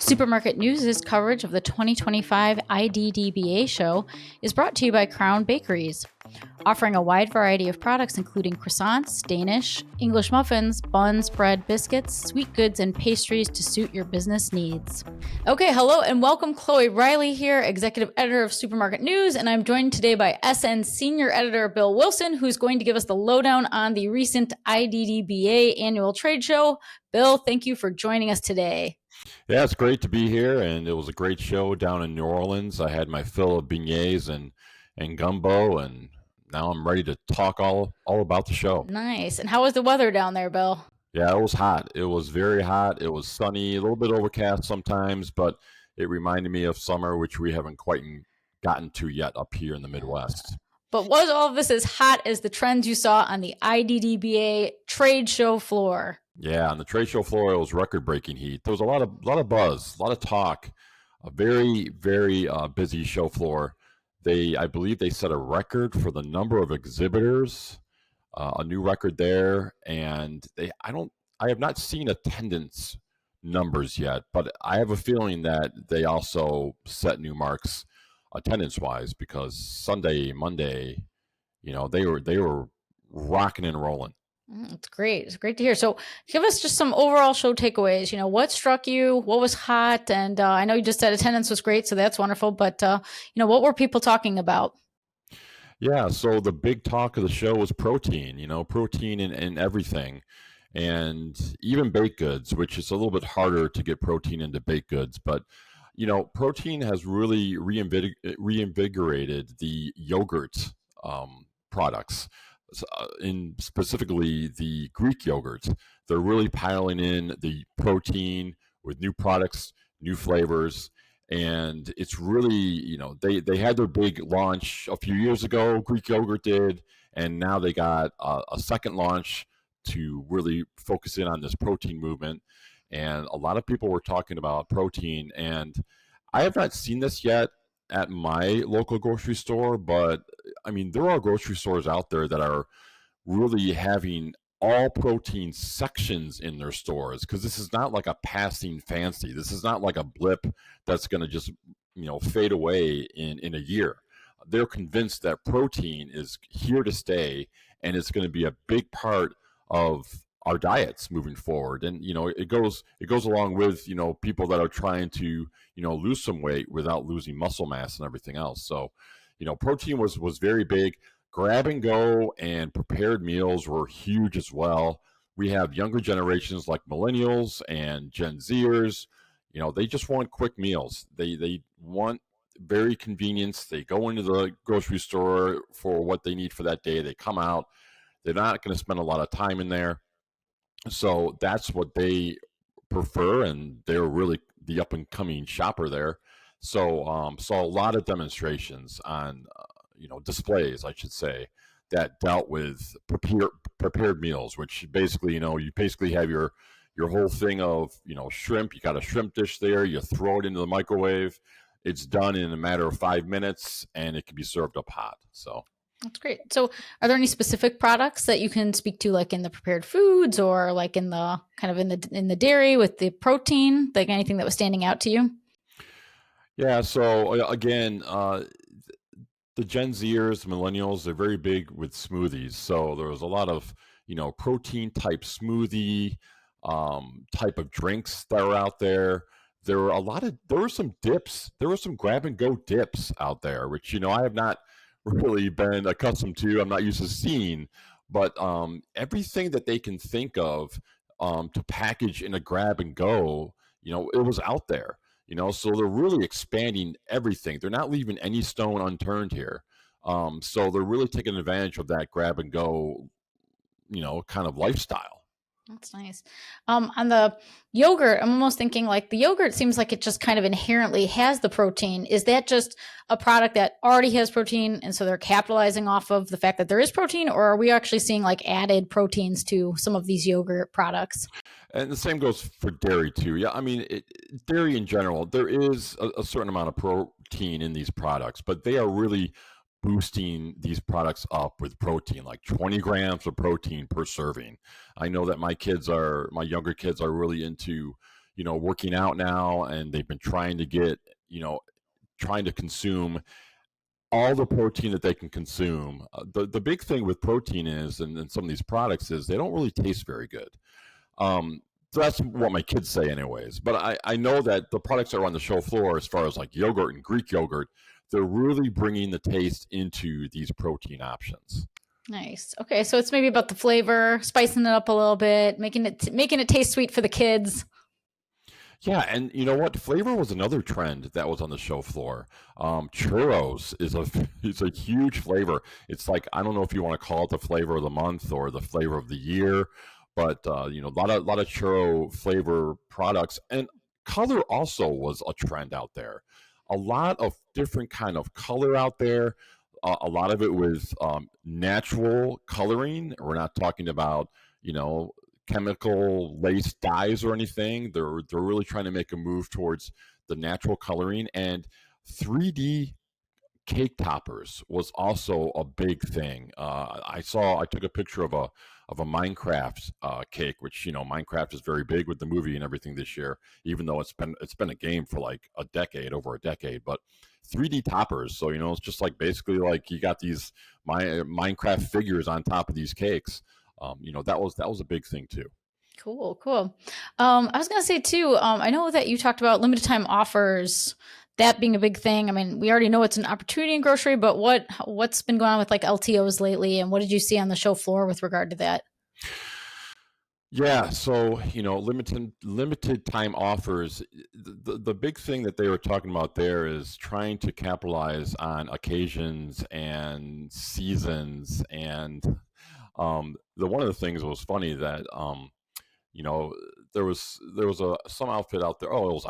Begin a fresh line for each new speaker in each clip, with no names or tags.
Supermarket News' coverage of the 2025 IDDBA show is brought to you by Crown Bakeries, offering a wide variety of products including croissants, Danish, English muffins, buns, bread, biscuits, sweet goods, and pastries to suit your business needs. Okay, hello and welcome. Chloe Riley here, Executive Editor of Supermarket News, and I'm joined today by SN Senior Editor Bill Wilson, who's going to give us the lowdown on the recent IDDBA annual trade show. Bill, thank you for joining us today.
Yeah, it's great to be here, and it was a great show down in New Orleans. I had my fill of beignets and gumbo, and now I'm ready to talk all about the show.
Nice. And how was the weather down there, Bill?
Yeah, it was hot. It was very hot. It was sunny, a little bit overcast sometimes, but it reminded me of summer, which we haven't quite gotten to yet up here in the Midwest.
But was all of this as hot as the trends you saw on the IDDBA trade show floor?
Yeah, on the trade show floor, it was record-breaking heat. There was a lot of buzz, a lot of talk, a very, very busy show floor. I believe they set a record for the number of exhibitors, a new record there, and I have not seen attendance numbers yet, but I have a feeling that they also set new marks attendance-wise because Sunday, Monday, they were rocking and rolling.
It's great. It's great to hear. So give us just some overall show takeaways. What struck you? What was hot? And I know you just said attendance was great, so that's wonderful. But, what were people talking about?
Yeah, so the big talk of the show was protein, protein in everything. And even baked goods, which is a little bit harder to get protein into baked goods. But, protein has really reinvigorated the yogurt products. In specifically the Greek yogurts, they're really piling in the protein with new products, new flavors, and it's really they had their big launch a few years ago. Greek yogurt did, and now they got a second launch to really focus in on this protein movement. And a lot of people were talking about protein, and I have not seen this yet at my local grocery store, but I mean, there are grocery stores out there that are really having all protein sections in their stores because this is not like a passing fancy. This is not like a blip that's going to just, fade away in a year. They're convinced that protein is here to stay and it's going to be a big part of our diets moving forward. And it goes along with people that are trying to lose some weight without losing muscle mass and everything else. So protein was very big. Grab and go and prepared meals were huge as well. We have younger generations like millennials and Gen Zers. They just want quick meals. They want very convenience. They go into the grocery store for what they need for that day. They come out. They're not going to spend a lot of time in there. So that's what they prefer, and they're really the up and coming shopper there. So saw a lot of demonstrations on displays, I should say, that dealt with prepared meals, which basically you basically have your whole thing of shrimp. You got a shrimp dish there. You throw it into the microwave. It's done in a matter of 5 minutes, and it can be served up hot. So.
That's great. So are there any specific products that you can speak to, like in the prepared foods or like in the kind of in the dairy with the protein, like anything that was standing out to you?
Yeah. So again, the Gen Zers, millennials, they're very big with smoothies. So there was a lot of, protein type smoothie type of drinks that were out there. There were some dips. There were some grab and go dips out there, which, I have not really been accustomed to. I'm not used to seeing, but everything that they can think of to package in a grab and go, it was out there. So they're really expanding everything. They're not leaving any stone unturned here. So they're really taking advantage of that grab and go, kind of lifestyle.
That's nice. On the yogurt, I'm almost thinking like the yogurt seems like it just kind of inherently has the protein. Is that just a product that already has protein and so they're capitalizing off of the fact that there is protein, or are we actually seeing like added proteins to some of these yogurt products?
And the same goes for dairy too. Yeah, I mean, dairy in general, there is a certain amount of protein in these products, but they are really boosting these products up with protein, like 20 grams of protein per serving. I know that my younger kids are really into, working out now, and they've been trying to get, trying to consume all the protein that they can consume. The big thing with protein is, and some of these products is, they don't really taste very good. So that's what my kids say, anyways. But I know that the products that are on the show floor, as far as like yogurt and Greek yogurt, they're really bringing the taste into these protein options.
Nice. Okay, so it's maybe about the flavor, spicing it up a little bit, making it taste sweet for the kids.
Yeah, and you know what? Flavor was another trend that was on the show floor. Churros is a is a huge flavor. It's like, I don't know if you want to call it the flavor of the month or the flavor of the year, but a lot of churro flavor products, and color also was a trend out there. A lot of different kind of color out there. A lot of it was natural coloring. We're not talking about, you know chemical laced dyes or anything. They're really trying to make a move towards the natural coloring, and 3D cake toppers was also a big thing. I took a picture of a Minecraft cake, which, Minecraft is very big with the movie and everything this year, even though it's been a game for like over a decade. But 3D toppers, so it's just like, basically, like, you got these Minecraft figures on top of these cakes. That was a big thing too.
Cool, cool. I was gonna say too. I know that you talked about limited time offers, that being a big thing. I mean, we already know it's an opportunity in grocery, but what's been going on with like LTOs lately, and what did you see on the show floor with regard to that?
Yeah, so limited time offers. The big thing that they were talking about there is trying to capitalize on occasions and seasons, and the one of the things was funny that, you know, there was some outfit out there. Oh, it was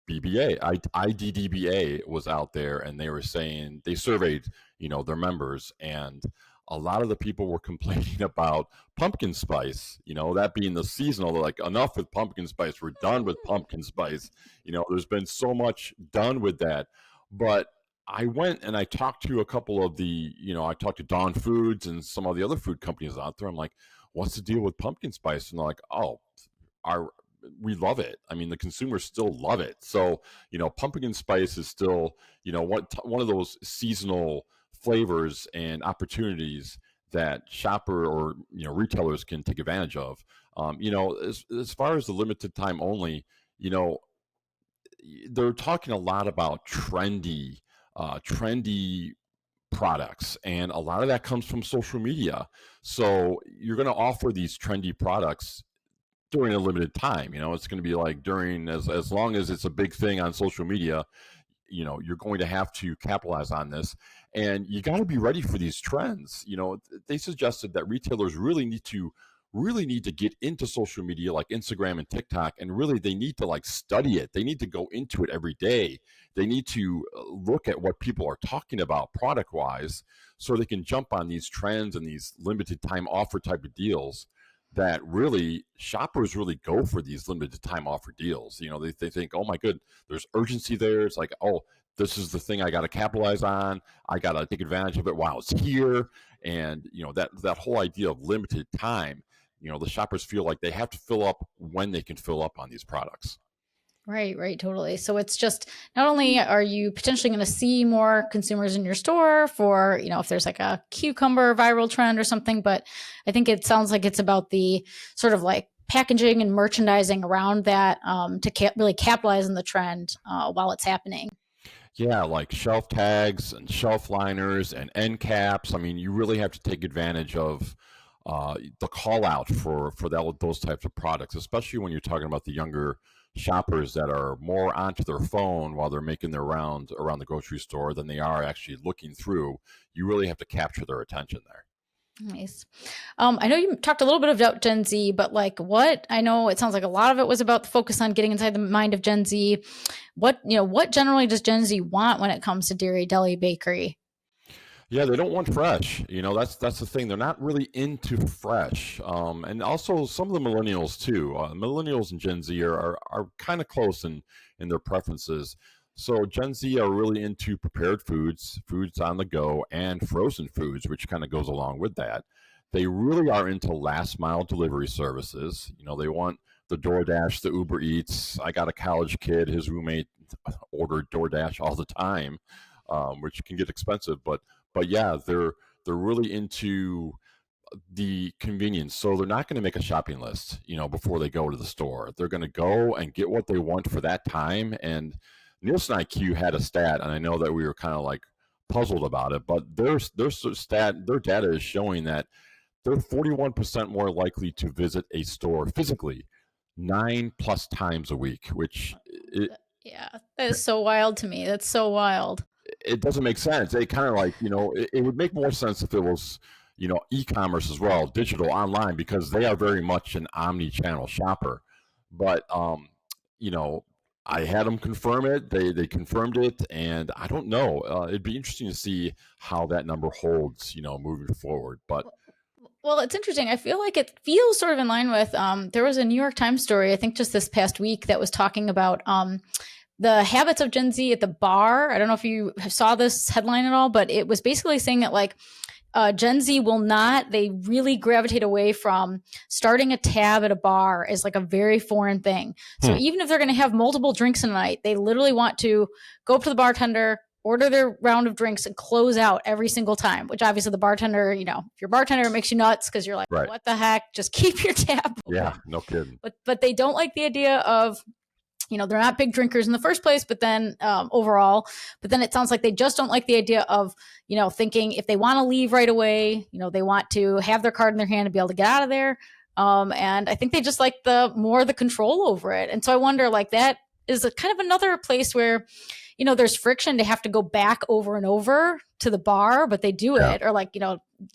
IDDBA was out there, and they were saying, they surveyed, their members, and a lot of the people were complaining about pumpkin spice. That being the seasonal. They're like, enough with pumpkin spice. We're done with pumpkin spice. There's been so much done with that, but. I went and I talked to a couple of I talked to Dawn Foods and some of the other food companies out there. I'm like, what's the deal with pumpkin spice? And they're like, oh, our we love it. I mean, the consumers still love it. So, pumpkin spice is still, one of those seasonal flavors and opportunities that shopper or retailers can take advantage of. As far as the limited time only, you know, they're talking a lot about trendy products, and a lot of that comes from social media. So you're going to offer these trendy products during a limited time. It's going to be like, during, as long as it's a big thing on social media, you're going to have to capitalize on this, and you got to be ready for these trends. They suggested that retailers really need to get into social media like Instagram and TikTok, and really they need to like study it. They need to go into it every day. They need to look at what people are talking about product wise, so they can jump on these trends and these limited time offer type of deals, that really shoppers really go for these limited time offer deals. They think, oh my good, there's urgency there. It's like, oh, this is the thing I got to capitalize on. I got to take advantage of it while it's here. And that whole idea of limited time, the shoppers feel like they have to fill up when they can fill up on these products.
Right, right, totally. So it's just, not only are you potentially going to see more consumers in your store for, if there's like a cucumber viral trend or something, but I think it sounds like it's about the sort of like packaging and merchandising around that, to really capitalize on the trend while it's happening.
Yeah, like shelf tags and shelf liners and end caps. I mean, you really have to take advantage of the call out for those types of products, especially when you're talking about the younger shoppers that are more onto their phone while they're making their rounds around the grocery store than they are actually looking through. You really have to capture their attention there.
Nice. I know you talked a little bit about Gen Z, but like, I know it sounds like a lot of it was about the focus on getting inside the mind of Gen Z. What generally does Gen Z want when it comes to dairy, deli, bakery?
Yeah, they don't want fresh. That's the thing. They're not really into fresh. And also some of the millennials too. Millennials and Gen Z are kind of close in their preferences. So Gen Z are really into prepared foods on the go, and frozen foods, which kind of goes along with that. They really are into last mile delivery services. They want the DoorDash, the Uber Eats. I got a college kid; his roommate ordered DoorDash all the time, which can get expensive. But yeah, they're really into the convenience. So they're not going to make a shopping list, before they go to the store. They're going to go and get what they want for that time. And Nielsen IQ had a stat, and I know that we were kind of like puzzled about it, but their data is showing that they're 41% more likely to visit a store physically 9+ times a week, which it,
Yeah, that is so wild to me. That's so wild.
it doesn't make sense. It kind of like, it would make more sense if it was, e-commerce as well, digital, online, because they are very much an omni-channel shopper. But, you know, I had them confirm it. They confirmed it, and I don't know. It'd be interesting to see how that number holds, moving forward. But
Well, it's interesting. I feel like it feels sort of in line with there was a New York Times story, I think just this past week, that was talking about the habits of Gen Z at the bar. I don't know if you saw this headline at all, but it was basically saying that like Gen Z will not, they really gravitate away from starting a tab at a bar as like a very foreign thing. So even if they're going to have multiple drinks in a night, they literally want to go up to the bartender, order their round of drinks, and close out every single time, which obviously the bartender, if your bartender, it makes you nuts because you're like,
right,
what the heck? Just keep your tab open.
Yeah, no kidding.
But they don't like the idea of, they're not big drinkers in the first place, but then overall, but then it sounds like they just don't like the idea of, thinking if they want to leave right away, they want to have their card in their hand and be able to get out of there. And I think they just like the control over it. And so I wonder, like, that is a kind of another place where, there's friction to have to go back over and over to the bar, but they do it, or like,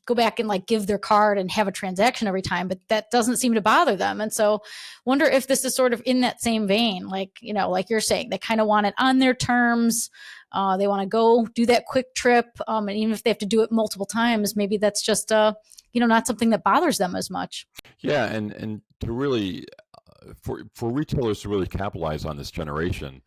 go back and like give their card and have a transaction every time, but that doesn't seem to bother them. And so wonder if this is sort of in that same vein, like, like you're saying, they kind of want it on their terms. They want to go do that quick trip. And even if they have to do it multiple times, maybe that's just, not something that bothers them as much.
Yeah. And to really, for retailers to really capitalize on this generation,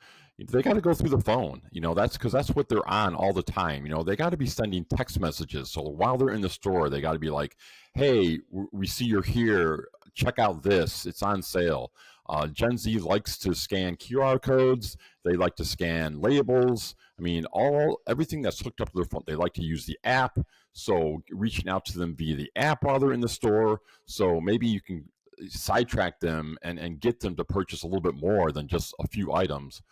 they got to go through the phone. That's what they're on all the time. They got to be sending text messages. So while they're in the store, they got to be like, hey, we see you're here. Check out this. It's on sale. Gen Z likes to scan QR codes. They like to scan labels. I mean, everything that's hooked up to their phone. They like to use the app. So reaching out to them via the app while they're in the store. So maybe you can sidetrack them and get them to purchase a little bit more than just a few items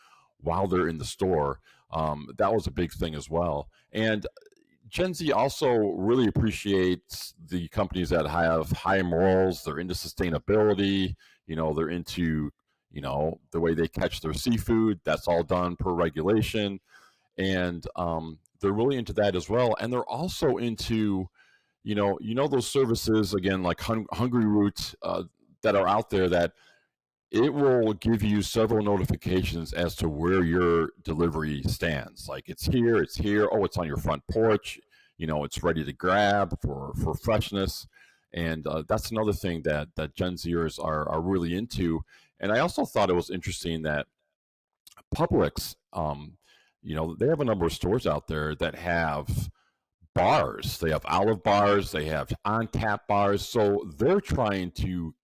while they're in the store. That was a big thing as well. And Gen Z also really appreciates the companies that have high morals. They're into sustainability. They're into, the way they catch their seafood. That's all done per regulation. And they're really into that as well. And they're also into, those services, again, like Hungry Root, that are out there, that it will give you several notifications as to where your delivery stands. Like, it's here, oh, it's on your front porch, it's ready to grab for freshness. And that's another thing that Gen Zers are really into. And I also thought it was interesting that Publix, they have a number of stores out there that have bars. They have olive bars, they have on tap bars. So they're trying to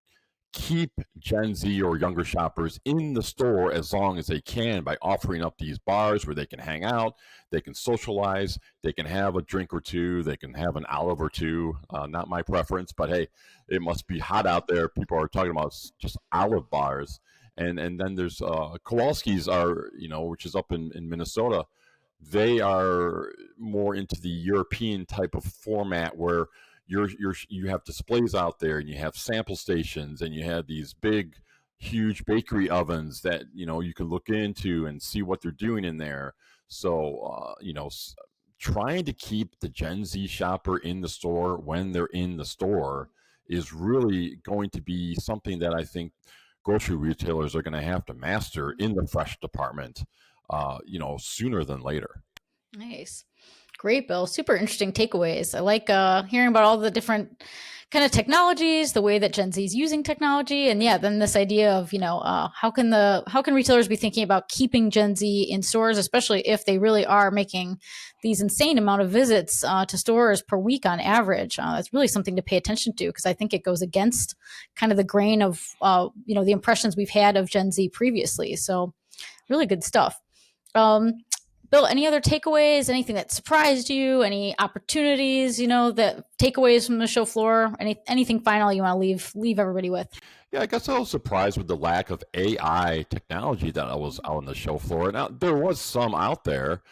keep Gen Z or younger shoppers in the store as long as they can by offering up these bars where they can hang out, they can socialize, they can have a drink or two, they can have an olive or two. Not my preference, but hey, it must be hot out there. People are talking about just olive bars. And then there's Kowalski's are, which is up in Minnesota. They are more into the European type of format where you have displays out there, and you have sample stations, and you have these big, huge bakery ovens that you can look into and see what they're doing in there. So trying to keep the Gen Z shopper in the store when they're in the store is really going to be something that I think grocery retailers are going to have to master in the fresh department, sooner than later.
Nice. Great, Bill. Super interesting takeaways. I like hearing about all the different kind of technologies, the way that Gen Z is using technology, and yeah, then this idea of how can retailers be thinking about keeping Gen Z in stores, especially if they really are making these insane amount of visits to stores per week on average. That's really something to pay attention to because I think it goes against kind of the grain of the impressions we've had of Gen Z previously. So really good stuff. Bill, any other takeaways? Anything that surprised you? Any opportunities? That takeaways from the show floor? Anything final you want to leave everybody with?
Yeah, I guess I was surprised with the lack of AI technology that I was out on the show floor. Now there was some out there,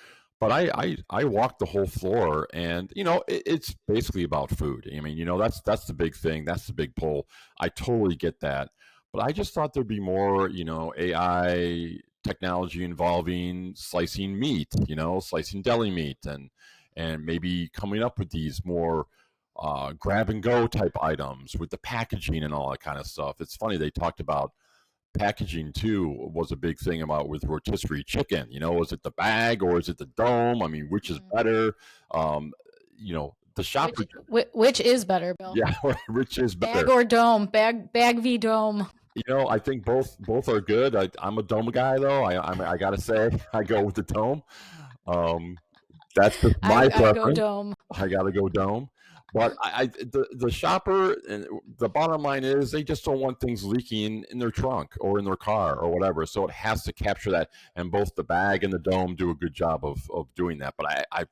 but I walked the whole floor, and it's basically about food. I mean, that's the big thing. That's the big pull. I totally get that, but I just thought there'd be more, AI technology involving slicing meat, slicing deli meat, and maybe coming up with these more grab and go type items with the packaging and all that kind of stuff. It's funny they talked about packaging too was a big thing about with rotisserie chicken. Is it the bag or is it the dome? I mean, which is better? The shopper.
Which is better, Bill?
Yeah, which is better?
Bag or dome? Bag v dome.
I think both are good. I'm a dome guy though. I gotta say I go with the dome. That's just my preference.
I go dome.
I gotta go dome. But the shopper, and the bottom line is they just don't want things leaking in their trunk or in their car or whatever. So it has to capture that, and both the bag and the dome do a good job of doing that. But I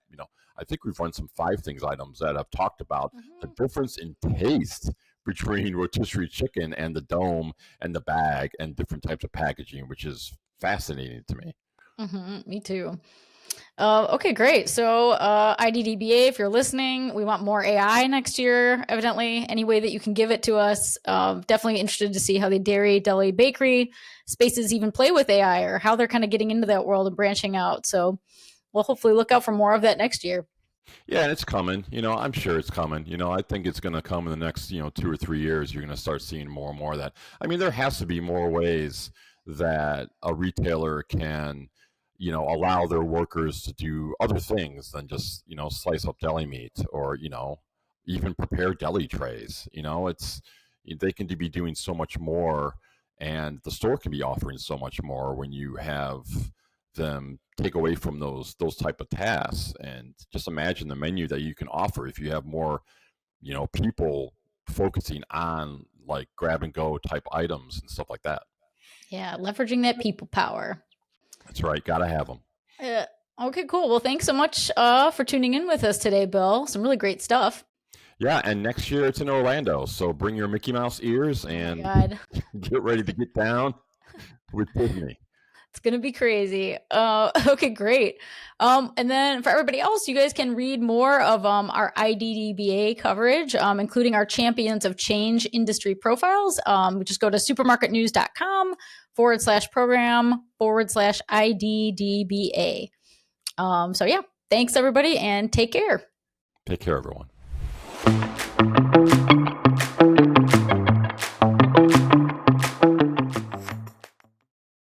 think we've run some 5 things items that have talked about the difference in taste between rotisserie chicken and the dome and the bag and different types of packaging, which is fascinating to me.
Me too. Okay, great. So IDDBA, if you're listening, we want more AI next year, evidently. Any way that you can give it to us. Definitely interested to see how the dairy, deli, bakery spaces even play with AI or how they're kind of getting into that world and branching out. So we'll hopefully look out for more of that next year.
Yeah, and it's coming. I'm sure it's coming. I think it's going to come in the next, 2 or 3 years. You're going to start seeing more and more of that. I mean, there has to be more ways that a retailer can, allow their workers to do other things than just, slice up deli meat or, even prepare deli trays. They can be doing so much more, and the store can be offering so much more when you have them take away from those type of tasks. And just imagine the menu that you can offer if you have more, people focusing on like grab and go type items and stuff like that.
Yeah, leveraging that people power.
That's right. Gotta have them.
Okay, cool. Well, thanks so much for tuning in with us today, Bill. Some really great stuff.
Yeah, and next year it's in Orlando, so bring your Mickey Mouse ears and get ready to get down with Disney.
It's going to be crazy. Okay, great. And then for everybody else, you guys can read more of our IDDBA coverage, including our Champions of Change industry profiles. Just go to supermarketnews.com/program/IDDBA. So yeah, thanks everybody and take care.
Take care, everyone.